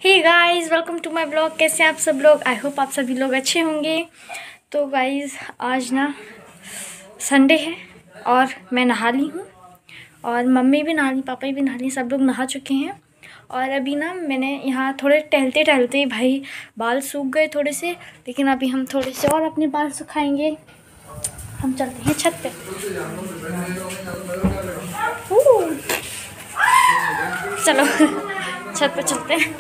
Hey guys, welcome to my blog. कैसे हैं आप सब लोग? आई होप आप सभी लोग अच्छे होंगे। तो गाइस आज ना संडे है और मैं नहा ली हूँ और मम्मी भी नहा ली, पापा भी नहा ली, सब लोग नहा चुके हैं। और अभी ना मैंने यहाँ थोड़े टहलते टहलते भाई बाल सूख गए थोड़े से, लेकिन अभी हम थोड़े से और अपने बाल सुखाएंगे। हम चलते हैं छत पे। चलो छत पे चलते हैं,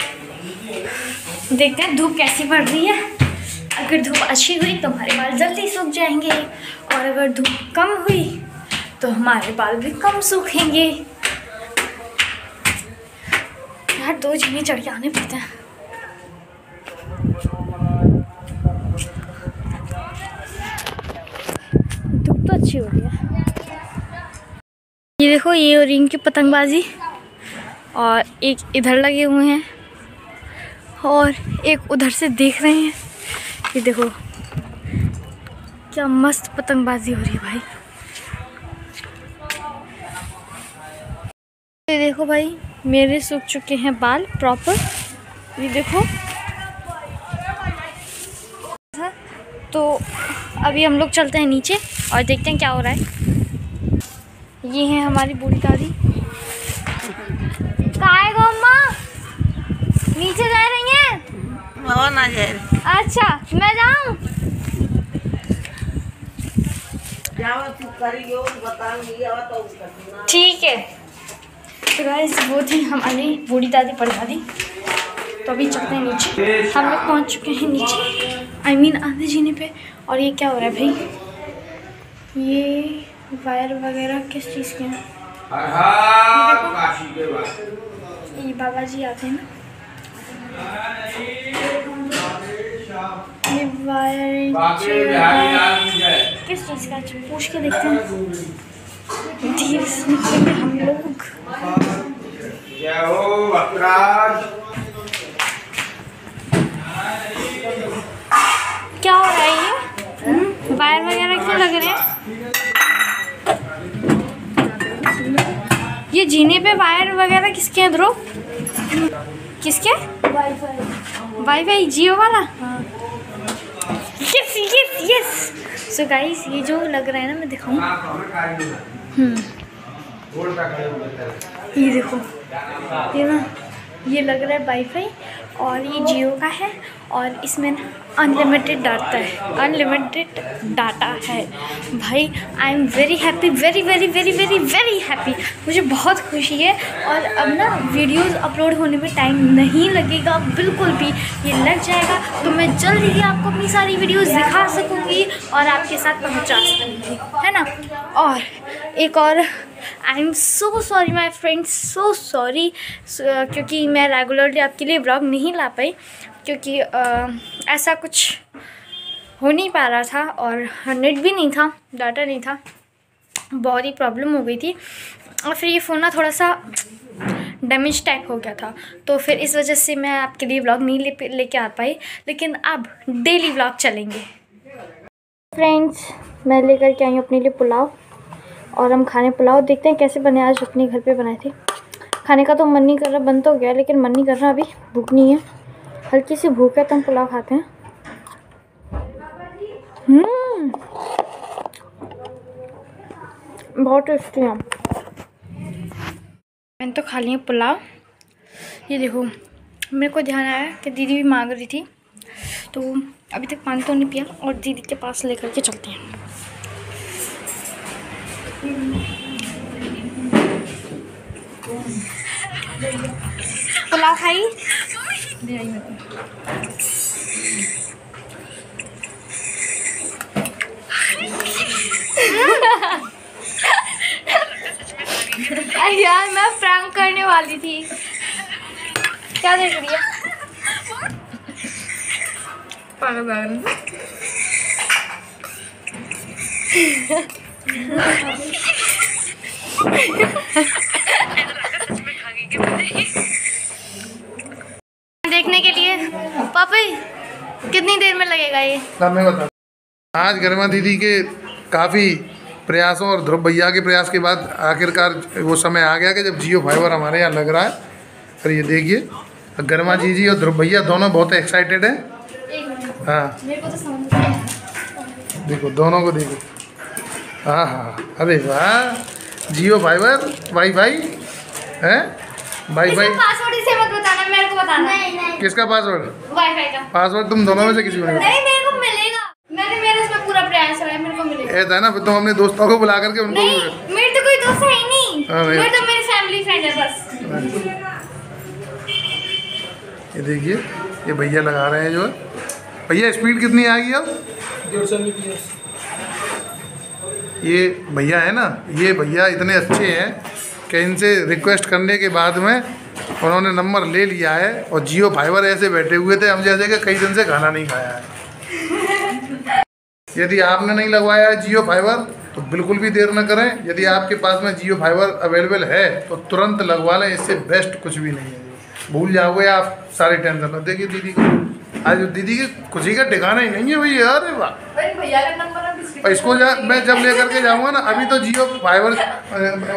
देखते हैं धूप कैसी पड़ रही है। अगर धूप अच्छी हुई तो हमारे बाल जल्दी सूख जाएंगे और अगर धूप कम हुई तो हमारे बाल भी कम सूखेंगे। यार दो जीने चढ़ के आने पड़ते हैं। धूप तो अच्छी हो रही है। ये देखो, ये रिंग की पतंगबाजी और एक इधर लगे हुए हैं और एक उधर से देख रहे हैं। ये देखो क्या मस्त पतंगबाजी हो रही है भाई। ये देखो भाई, मेरे सूख चुके हैं बाल प्रॉपर। ये देखो, तो अभी हम लोग चलते हैं नीचे और देखते हैं क्या हो रहा है। ये है हमारी बूढ़ी दादी। काय गो अम्मा नीचे जा रही हैं? ना जाए। अच्छा मैं जाऊं? ठीक है। तो गाइस वो थी हमारी बूढ़ी दादी परदादी। तो अभी चलते हैं नीचे। हम लोग पहुंच चुके हैं नीचे, आई मीन आधे जीने पे। और ये क्या हो रहा है भाई? ये वायर वगैरह किस चीज़ के हैं? ये बाबा जी आते हैं ना, ये वायर किस चीज़ का? पूछ के देखते हैं धीरे से हम लोग। क्या हो रहा है ये? वायर वगैरह क्यों लग रहे हैं? ये जीने पे वायर वगैरह किसके हैं ध्रुव? किसके? वाईफाई जियो वाला। Yes yes yes. So guys ये जो लग रहा है ना, मैं दिखाऊं। ये देखो, ये ना ये लग रहा है वाईफाई और ये जियो का है और इसमें ना अनलिमिटेड डाटा है भाई। I am very happy, very very very very very happy. मुझे बहुत खुशी है और अब ना वीडियोस अपलोड होने में टाइम नहीं लगेगा बिल्कुल भी। ये लग जाएगा तो मैं जल्दी ही आपको अपनी सारी वीडियोस दिखा सकूँगी और आपके साथ पहुँचा सकूँगी, है ना। और एक और, I am so sorry my friends, so sorry, क्योंकि मैं रेगुलरली आपके लिए व्लॉग नहीं ला पाई क्योंकि ऐसा कुछ हो नहीं पा रहा था और नेट भी नहीं था, डाटा नहीं था, बहुत ही प्रॉब्लम हो गई थी। और फिर ये फ़ोन ना थोड़ा सा डैमेज टाइप हो गया था, तो फिर इस वजह से मैं आपके लिए व्लॉग नहीं लेके आ पाई। लेकिन अब डेली व्लॉग चलेंगे। फ्रेंड्स मैं लेकर के आई हूँ अपने लिए पुलाव और हम खाने पुलाव। देखते हैं कैसे बने, आज अपने घर पे बनाए थे। खाने का तो मन नहीं कर रहा, बन तो गया लेकिन मन नहीं कर रहा, अभी भूख नहीं है, हल्की सी भूख है तो हम पुलाव खाते हैं। बहुत टेस्टी है। मैंने तो खा लिया पुलाव। ये देखो, मेरे को ध्यान आया कि दीदी भी मांग रही थी, तो अभी तक पानी तो नहीं पिया और दीदी के पास लेकर के चलते हैं। पुलाव खाई? यार मैं प्रैंक करने वाली थी। क्या देख रही है? देखने के लिए पापा कितनी देर में लगेगा ये? आज गरिमा दीदी के काफ़ी प्रयासों और ध्रुव भैया के प्रयास के बाद आखिरकार वो समय आ गया कि जब जियो फाइबर हमारे यहाँ लग रहा है। और ये देखिए गर्मा जी और ध्रुव भैया दोनों बहुत एक्साइटेड हैं। एक मिनट, हाँ मेरे को तो समझ नहीं आया। देखो दोनों को देखो। हाँ हाँ अरे वाह जियो फाइबर वाईफाई है वाईफाई। पासवर्ड इसे मत बताना, मेरे को बताना। नहीं किसका पासवर्ड? वाईफाई का पासवर्ड तुम दोनों में से किसी को नहीं? नहीं, मेरे को मिलेगा। मेरे इसमें पूरा प्रयास है, मेरे को मिलेगा। ऐसा है ना, फिर तुम अपने दोस्तों को बुला करके उनको नहीं, मेरे तो कोई दोस्त है ही नहीं। हाँ, मेरे तो मेरी फैमिली फ्रेंड है बस। ये देखिए ये भैया लगा रहे हैं जो है। भैया स्पीड कितनी आ गई अब? 150 Mbps। ये भैया है ना, ये भैया इतने अच्छे हैं कि इनसे रिक्वेस्ट करने के बाद में उन्होंने नंबर ले लिया है और जियो फाइबर ऐसे बैठे हुए थे हम जैसे कि कई दिन से खाना नहीं खाया है। यदि आपने नहीं लगवाया है जियो फाइबर तो बिल्कुल भी देर न करें। यदि आपके पास में जियो फाइबर अवेलेबल है तो तुरंत लगवा लें, इससे बेस्ट कुछ भी नहीं है। भूल जाओगे आप सारी टेंशन। देखिए दीदी को आज दीदी की खुशी का ठिकाना ही नहीं है भैया। अरे वाह, भैया का नंबर इसको मैं जब लेकर के जाऊँगा ना, अभी तो जियो फाइबर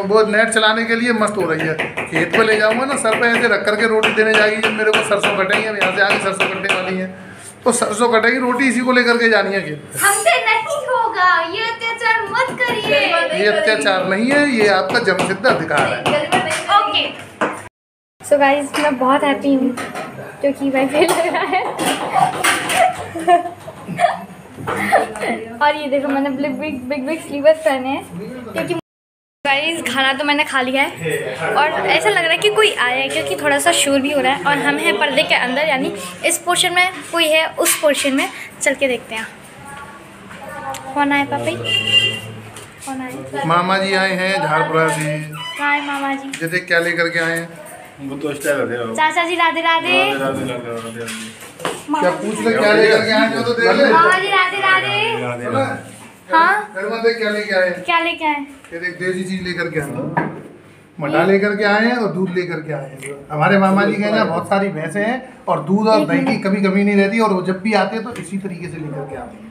वो नेट चलाने के लिए मस्त हो रही है। खेत पे ले जाऊँगा ना, सर पे ऐसे रख करके रोटी देने जाएगी। जब मेरे को सरसों कटेंगी, अब यहाँ से आगे सरसों कटने वाली है तो सरसों कटेगी, रोटी इसी को लेकर के जानी है खेत। हमसे नहीं होगा, ये अत्याचार मत करिए। ये अत्याचार नहीं है, ये आपका जन्मसिद्ध अधिकार है। ओके सो गाइस, मैं बहुत हैप्पी हूँ क्योंकि वाईफाई लग रहा है। और ये देखो मैंने बिग स्लीपर्स पहने हैं क्योंकि गाइस खाना तो मैंने खा लिया है और ऐसा लग रहा है कि कोई आया है क्योंकि थोड़ा सा शोर भी हो रहा है और हम हैं पर्दे के अंदर, यानी इस पोर्शन में कोई है, उस पोर्शन में चल के देखते हैं कौन आए। पापा कौन आए? मामा जी आए हैं झारपुरा से। कहाँ है मामा जी? ये देख क्या लेकर के आए हैं। चाचा जी राधे राधे। क्या पूछ ले क्या लेकर के आए, जो तो देख ले। मामा जी राधे राधे। हाँ देख क्या लेके आए हैं। क्या लेके आए? ये देख देसी चीज लेकर के आए हैं, मठा लेकर के आए हैं और दूध लेकर के आए हैं। हमारे मामा जी के यहाँ बहुत सारी भैंसें हैं और दूध और दही की कभी कमी नहीं रहती और वो जब भी आते हैं तो इसी तरीके से लेकर के आते हैं।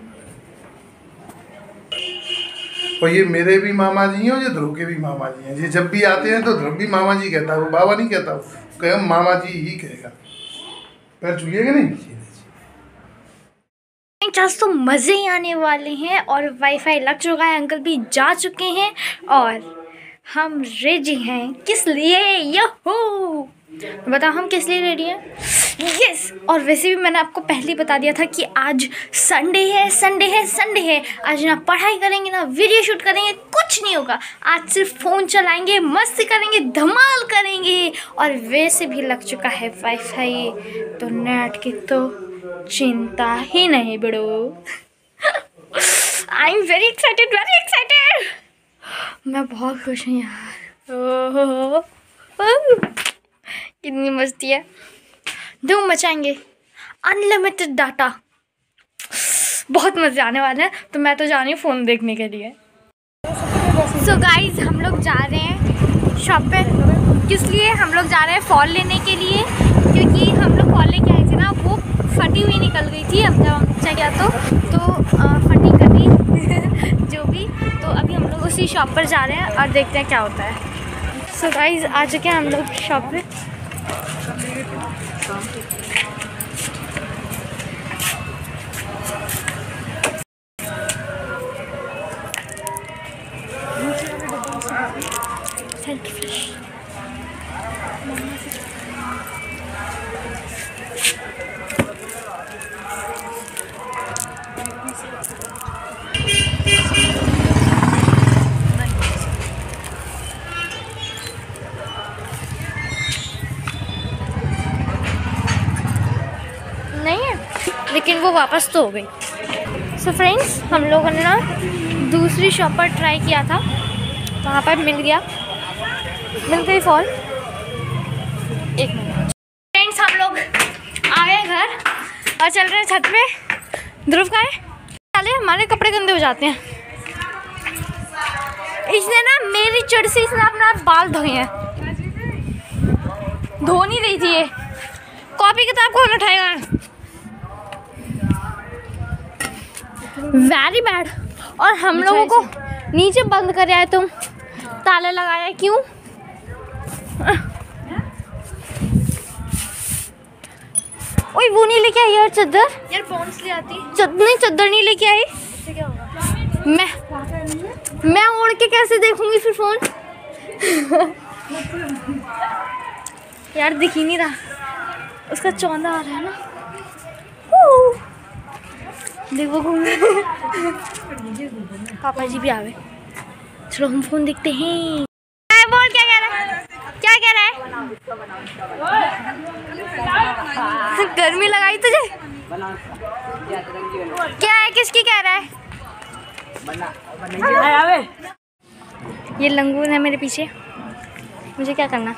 और ये मेरे भी मामा जी हैं और ये ध्रुव के भी मामा जी हैं। ये जब भी आते हैं तो ध्रुव भी मामा जी कहता है, वो बाबा नहीं कहता, वो मामा जी ही कहेगा। पैर छुएगा नहीं। आज तो मज़े ही आने वाले हैं और वाईफाई लग चुका है, अंकल भी जा चुके हैं और हम रेडी हैं। किस लिए? यहो बताओ हम किस लिए रेडी हैं? यस। और वैसे भी मैंने आपको पहले बता दिया था कि आज संडे है। आज ना पढ़ाई करेंगे ना वीडियो शूट करेंगे, कुछ नहीं होगा। आज सिर्फ फ़ोन चलाएंगे, मस्ती करेंगे, धमाल करेंगे। और वैसे भी लग चुका है वाईफाई, तो नेट की तो चिंता ही नहीं बड़ो। I am very excited. मैं बहुत खुश हूँ यार। ओह कितनी मस्ती है, धूम मचाएंगे, अनलिमिटेड डाटा, बहुत मज़े आने वाले हैं। तो मैं तो जा रही हूँ फ़ोन देखने के लिए। सो गाइज हम लोग जा रहे हैं शॉप पे। किस लिए? हम लोग जा रहे हैं फॉल लेने के लिए क्योंकि हम लोग फॉल लेके आए थे ना, वो फटी हुई निकल गई थी। अब जब हम चाहिए तो फटी कटी जो भी, तो अभी हम लोग उसी शॉप पर जा रहे हैं और देखते हैं क्या होता है। सो गाइज आ चुके हैं हम लोग शॉप पे। नहीं है लेकिन वो वापस तो हो गई। सो फ्रेंड्स हम लोगों ने ना दूसरी शॉप पर ट्राई किया था, वहाँ पर मिल गई फॉल। एक मिनट फ्रेंड्स, हम लोग आ गए घर और चल रहे हैं छत पे। ध्रुव का है चले, हमारे कपड़े गंदे हो जाते हैं। इसने ना मेरी चिड़ से इसने अपना बाल धोए हैं, धो नहीं रही थी ये। कॉपी किताब कौन उठाएगा? Very bad. और हम लोगों को नीचे बंद कर आए, तुम ताले लगाया क्यों? ओए वो नहीं लेके आई यार चादर, यार पॉन्स ले आती। नहीं चादर नहीं लेके आई, इससे क्या होगा? मैं ओढ़ के कैसे देखूंगी फिर फोन? यार दिख ही नहीं रहा, उसका चौंधा आ रहा है ना। देखो घूम पापा जी भी आ गए। चलो हम फोन देखते हैं। बोल क्या कह रहा है, क्या कह रहा है? गर्मी लगाई तुझे? क्या है, किसकी कह रहा है? ये लंगूर है मेरे पीछे, मुझे क्या करना?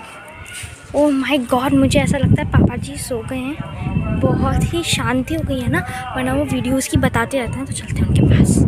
ओह माय गॉड, मुझे ऐसा लगता है पापा जी सो गए हैं, बहुत ही शांति हो गई है ना, वरना वो वीडियोस की बताते रहते हैं। तो चलते हैं उनके पास।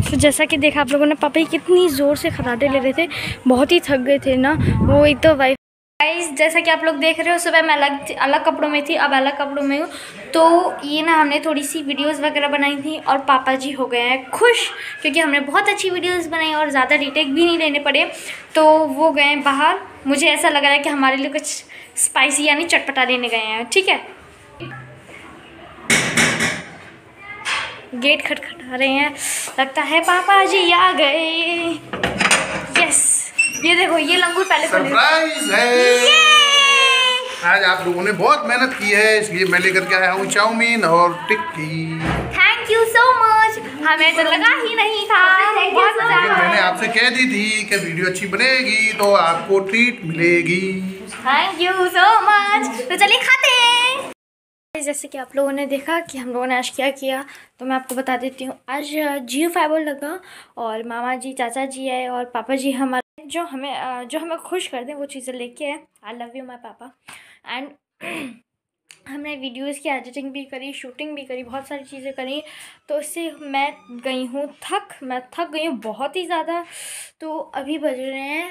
तो जैसा कि देखा आप लोगों ने, पापा ही कितनी ज़ोर से खर्राटे ले रहे थे, बहुत ही थक गए थे ना वो। एक तो वाइफ गाइस, जैसा कि आप लोग देख रहे हो, सुबह मैं अलग कपड़ों में थी, अब अलग कपड़ों में हूँ। तो ये ना हमने थोड़ी सी वीडियोस वगैरह बनाई थी और पापा जी हो गए हैं खुश, क्योंकि हमने बहुत अच्छी वीडियोस बनाई और ज़्यादा रीटेक भी नहीं लेने पड़े। तो वो गए बाहर, मुझे ऐसा लग रहा है कि हमारे लिए कुछ स्पाइसी यानी चटपटा लेने गए हैं। ठीक है, गेट खटखटा रहे हैं, लगता है पापा जी आ गए। यस, ये देखो ये लंगूर पहले सरप्राइज है। आज आप लोगों ने बहुत मेहनत की है, इसलिए मैं लेकर के आया हूँ चाउमीन और टिक्की। थैंक यू सो मच, हमें तो लगा ही नहीं था। मैंने आपसे कह दी थी कि वीडियो अच्छी बनेगी तो आपको ट्रीट मिलेगी। Thank you so much. तो चलिए खाते हैं। जैसे कि आप लोगों ने देखा कि हम लोगों ने आज क्या किया, तो मैं आपको बता देती हूँ। आज जियो फाइबर लगा और मामा जी, चाचा जी आए और पापा जी हमारे जो हमें खुश कर दें वो चीज़ें लेके आए। आई लव यू माय पापा। एंड हमने वीडियोस की एडिटिंग भी करी, शूटिंग भी करी, बहुत सारी चीज़ें करी। तो इससे मैं थक गई हूँ बहुत ही ज़्यादा। तो अभी बज रहे हैं,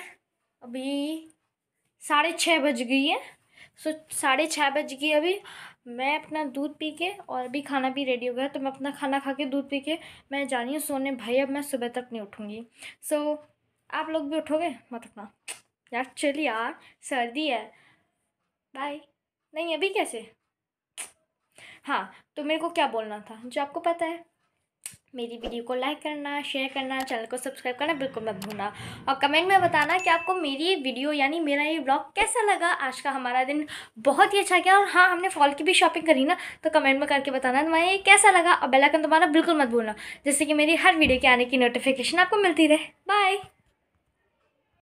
अभी 6:30 बज गई है। 6:30 बज गई अभी। मैं अपना दूध पी के, और अभी खाना भी रेडी हो गया, तो मैं अपना खाना खा के दूध पी के मैं जा रही हूँ सोने। भाई अब मैं सुबह तक नहीं उठूँगी। आप लोग भी उठोगे मत उठना यार, चलिए यार, सर्दी है। बाय। नहीं अभी कैसे? हाँ, तो मेरे को क्या बोलना था जो आपको पता है। मेरी वीडियो को लाइक करना, शेयर करना, चैनल को सब्सक्राइब करना बिल्कुल मत भूलना, और कमेंट में बताना कि आपको मेरी ये वीडियो यानी मेरा ये ब्लॉग कैसा लगा। आज का हमारा दिन बहुत ही अच्छा गया। और हाँ, हमने फॉल की भी शॉपिंग करी ना, तो कमेंट में करके बताना तुम्हारा ये कैसा लगा, और बेल आइकन दबाना बिल्कुल मत भूलना, जिससे कि मेरी हर वीडियो के आने की नोटिफिकेशन आपको मिलती रहे। बाय।